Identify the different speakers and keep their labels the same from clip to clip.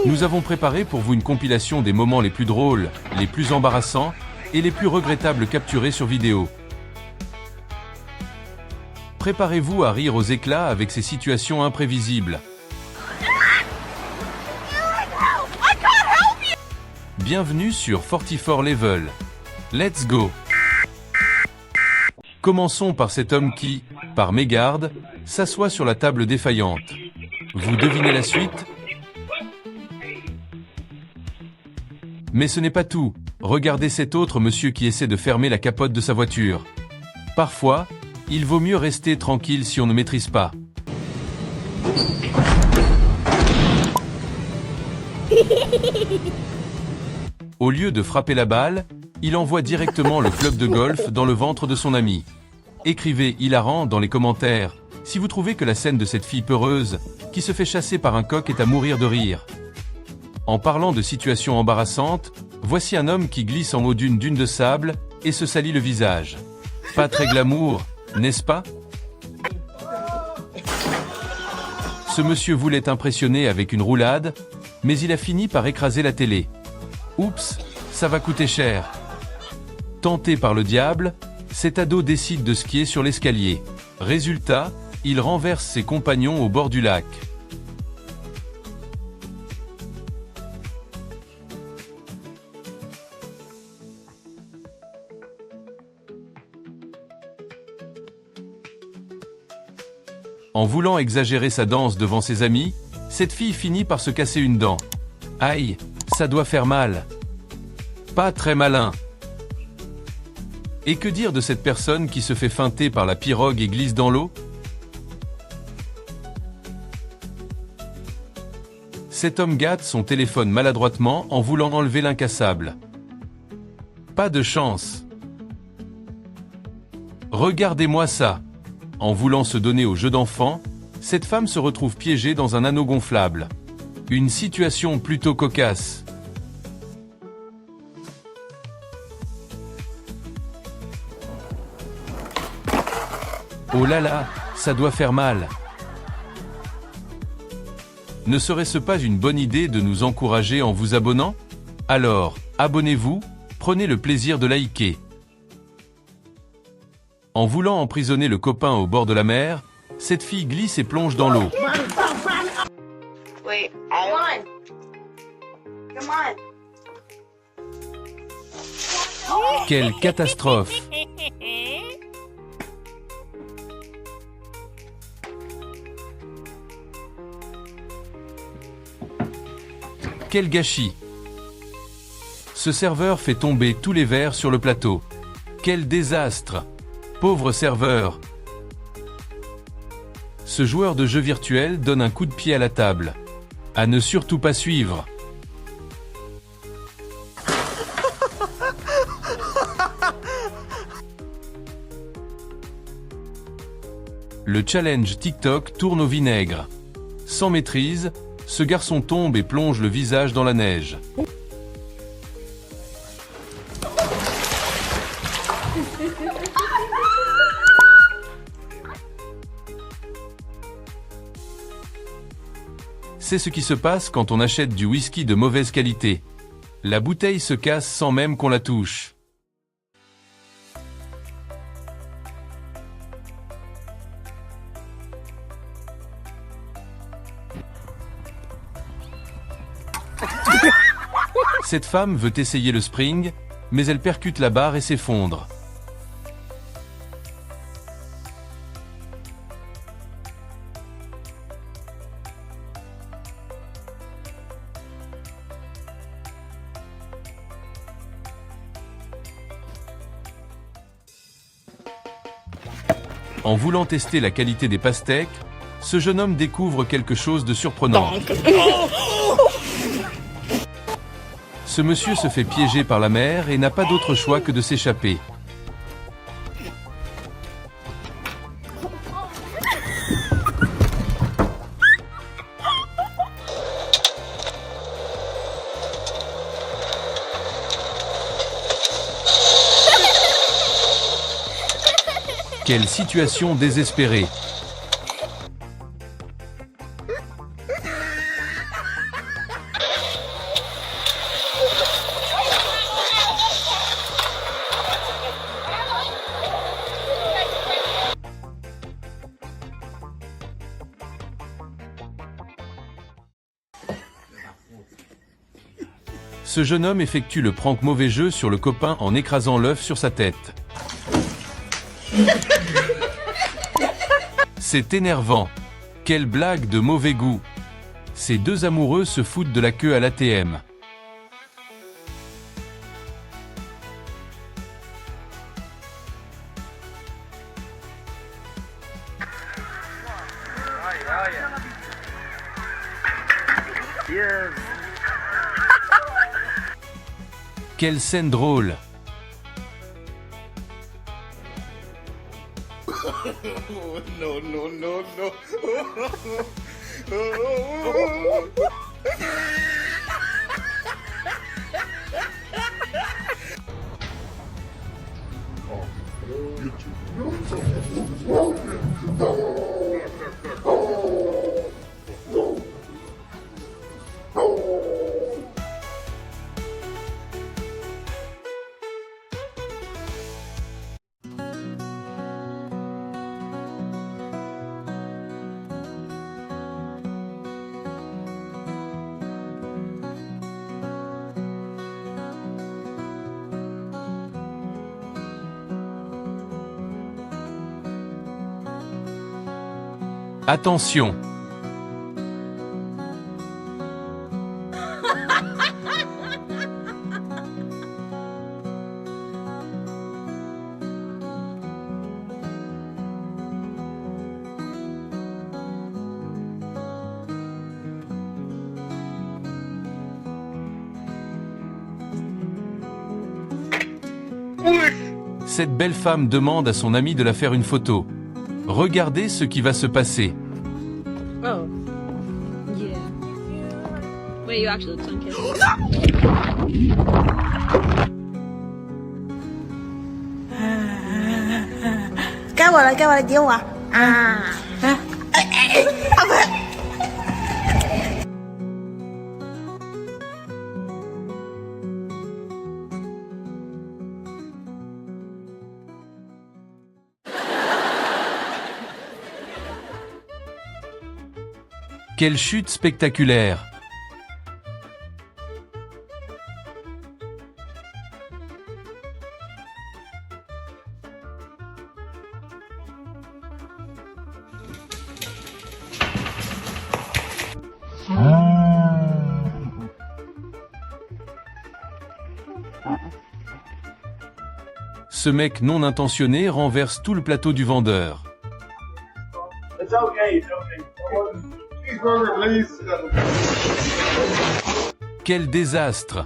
Speaker 1: Nous avons préparé pour vous une compilation des moments les plus drôles, les plus embarrassants et les plus regrettables capturés sur vidéo. Préparez-vous à rire aux éclats avec ces situations imprévisibles. Bienvenue sur 44 Level. Let's go! Commençons par cet homme qui, par mégarde, s'assoit sur la table défaillante. Vous devinez la suite? Mais ce n'est pas tout. Regardez cet autre monsieur qui essaie de fermer la capote de sa voiture. Parfois, il vaut mieux rester tranquille si on ne maîtrise pas. Au lieu de frapper la balle, il envoie directement le club de golf dans le ventre de son ami. Écrivez hilarant dans les commentaires si vous trouvez que la scène de cette fille peureuse qui se fait chasser par un coq est à mourir de rire. En parlant de situations embarrassantes, voici un homme qui glisse en haut d'une dune de sable et se salit le visage. Pas très glamour, n'est-ce pas? Ce monsieur voulait impressionner avec une roulade, mais il a fini par écraser la télé. Oups, ça va coûter cher. Tenté par le diable, cet ado décide de skier sur l'escalier. Résultat, il renverse ses compagnons au bord du lac. En voulant exagérer sa danse devant ses amis, cette fille finit par se casser une dent. Aïe, ça doit faire mal. Pas très malin. Et que dire de cette personne qui se fait feinter par la pirogue et glisse dans l'eau? Cet homme gâte son téléphone maladroitement en voulant enlever l'incassable. Pas de chance. Regardez-moi ça. En voulant se donner au jeu d'enfant, cette femme se retrouve piégée dans un anneau gonflable. Une situation plutôt cocasse. Oh là là, ça doit faire mal. Ne serait-ce pas une bonne idée de nous encourager en vous abonnant? Alors, abonnez-vous, prenez le plaisir de liker. En voulant emprisonner le copain au bord de la mer, cette fille glisse et plonge dans l'eau.
Speaker 2: Wait, come on.
Speaker 1: Quelle catastrophe! Quel gâchis! Ce serveur fait tomber tous les verres sur le plateau. Quel désastre! Pauvre serveur! Ce joueur de jeu virtuel donne un coup de pied à la table. À ne surtout pas suivre. Le challenge TikTok tourne au vinaigre. Sans maîtrise, ce garçon tombe et plonge le visage dans la neige. C'est ce qui se passe quand on achète du whisky de mauvaise qualité. La bouteille se casse sans même qu'on la touche. Cette femme veut essayer le spring, mais elle percute la barre et s'effondre. En voulant tester la qualité des pastèques, ce jeune homme découvre quelque chose de surprenant. Ce monsieur se fait piéger par la mer et n'a pas d'autre choix que de s'échapper. Quelle situation désespérée! Ce jeune homme effectue le prank mauvais jeu sur le copain en écrasant l'œuf sur sa tête. C'est énervant. Quelle blague de mauvais goût. Ces deux amoureux se foutent de la queue à l'ATM. Quelle scène drôle.
Speaker 3: No, no, no, no.
Speaker 1: Attention. Cette belle femme demande à son ami de la faire une photo. Regardez ce qui va se passer.
Speaker 4: Oh. Yeah. Wait, you actually look sunken.
Speaker 5: 该我了，该我了，接我啊！Quelle
Speaker 1: chute spectaculaire! Ce mec non intentionné renverse tout le plateau du vendeur.
Speaker 6: It's okay, it's okay. Cheeseburger, please.
Speaker 1: Quel désastre!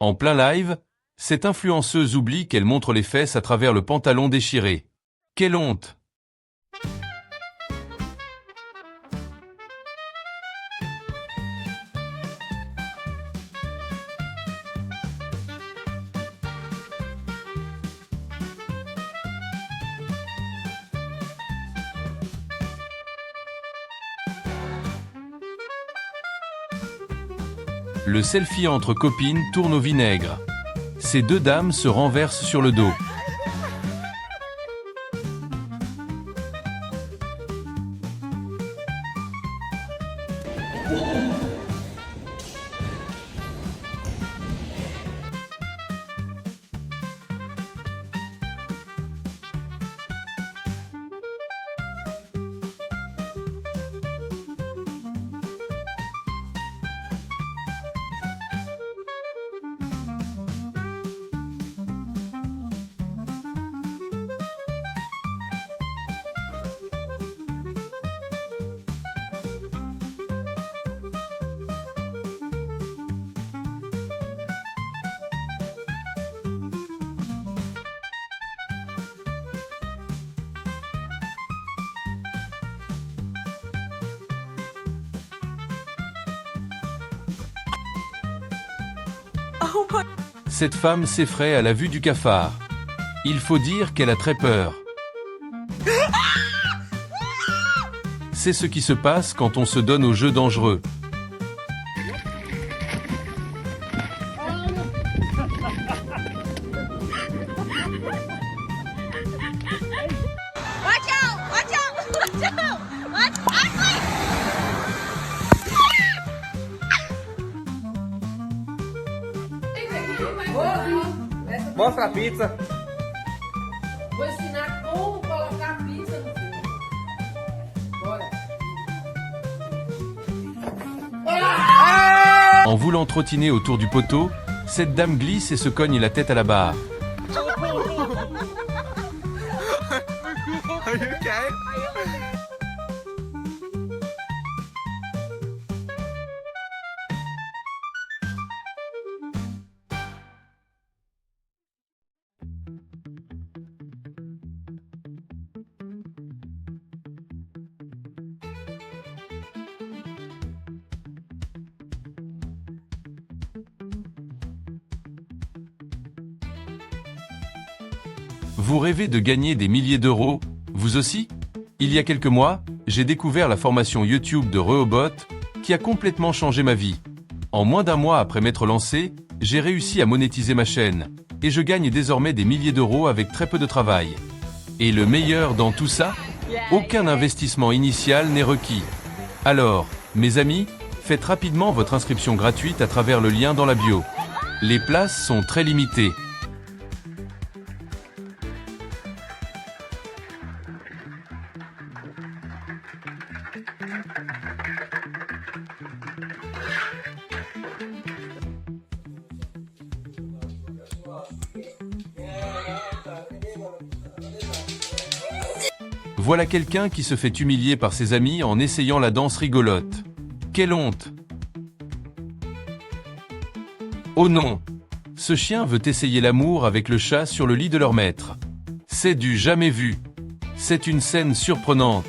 Speaker 1: En plein live, cette influenceuse oublie qu'elle montre les fesses à travers le pantalon déchiré. Quelle honte! Le selfie entre copines tourne au vinaigre. Ces deux dames se renversent sur le dos. Cette femme s'effraie à la vue du cafard. Il faut dire qu'elle a très peur. C'est ce qui se passe quand on se donne aux jeux dangereux.
Speaker 4: Watch out! Watch out! Watch out! Watch out!
Speaker 7: Mostra a pizza.
Speaker 8: Vou ensinar como colocar pizza no forno. Bora.
Speaker 1: En voulant trottiner autour du poteau, cette dame glisse et se cogne la tête à la barre.
Speaker 7: Are you okay?
Speaker 1: Vous rêvez de gagner des milliers d'euros, vous aussi? Il y a quelques mois, j'ai découvert la formation YouTube de Rehoboth, qui a complètement changé ma vie. En moins d'un mois après m'être lancé, j'ai réussi à monétiser ma chaîne, et je gagne désormais des milliers d'euros avec très peu de travail. Et le meilleur dans tout ça? Aucun investissement initial n'est requis. Alors, mes amis, faites rapidement votre inscription gratuite à travers le lien dans la bio. Les places sont très limitées. Voilà quelqu'un qui se fait humilier par ses amis en essayant la danse rigolote. Quelle honte! Oh non! Ce chien veut essayer l'amour avec le chat sur le lit de leur maître. C'est du jamais vu. C'est une scène surprenante.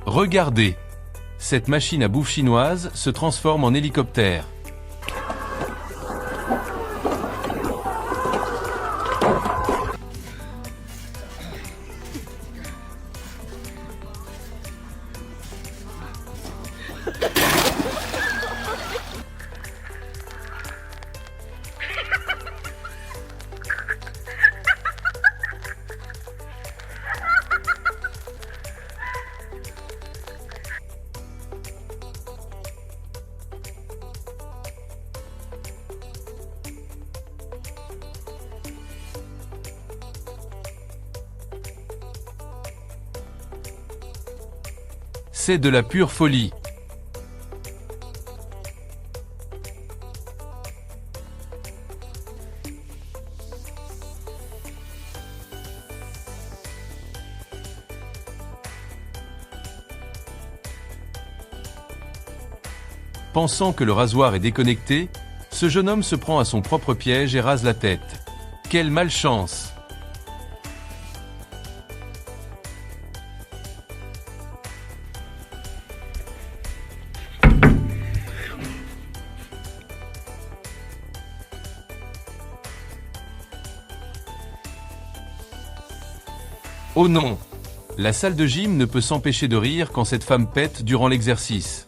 Speaker 1: Regardez! Cette machine à bouffe chinoise se transforme en hélicoptère. C'est de la pure folie. Pensant que le rasoir est déconnecté, ce jeune homme se prend à son propre piège et rase la tête. Quelle malchance! Oh non! La salle de gym ne peut s'empêcher de rire quand cette femme pète durant l'exercice.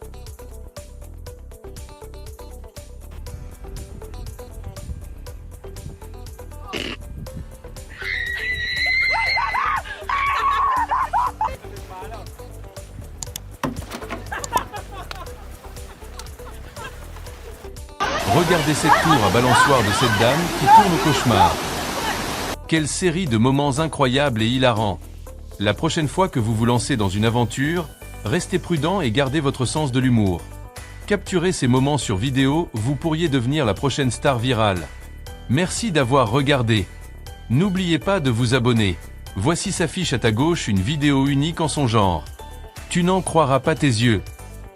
Speaker 1: Regardez cette tour à balançoire de cette dame qui tourne au cauchemar. Quelle série de moments incroyables et hilarants. La prochaine fois que vous vous lancez dans une aventure, restez prudent et gardez votre sens de l'humour. Capturez ces moments sur vidéo, vous pourriez devenir la prochaine star virale. Merci d'avoir regardé. N'oubliez pas de vous abonner. Voici s'affiche à ta gauche une vidéo unique en son genre. Tu n'en croiras pas tes yeux.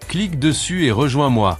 Speaker 1: Clique dessus et rejoins-moi.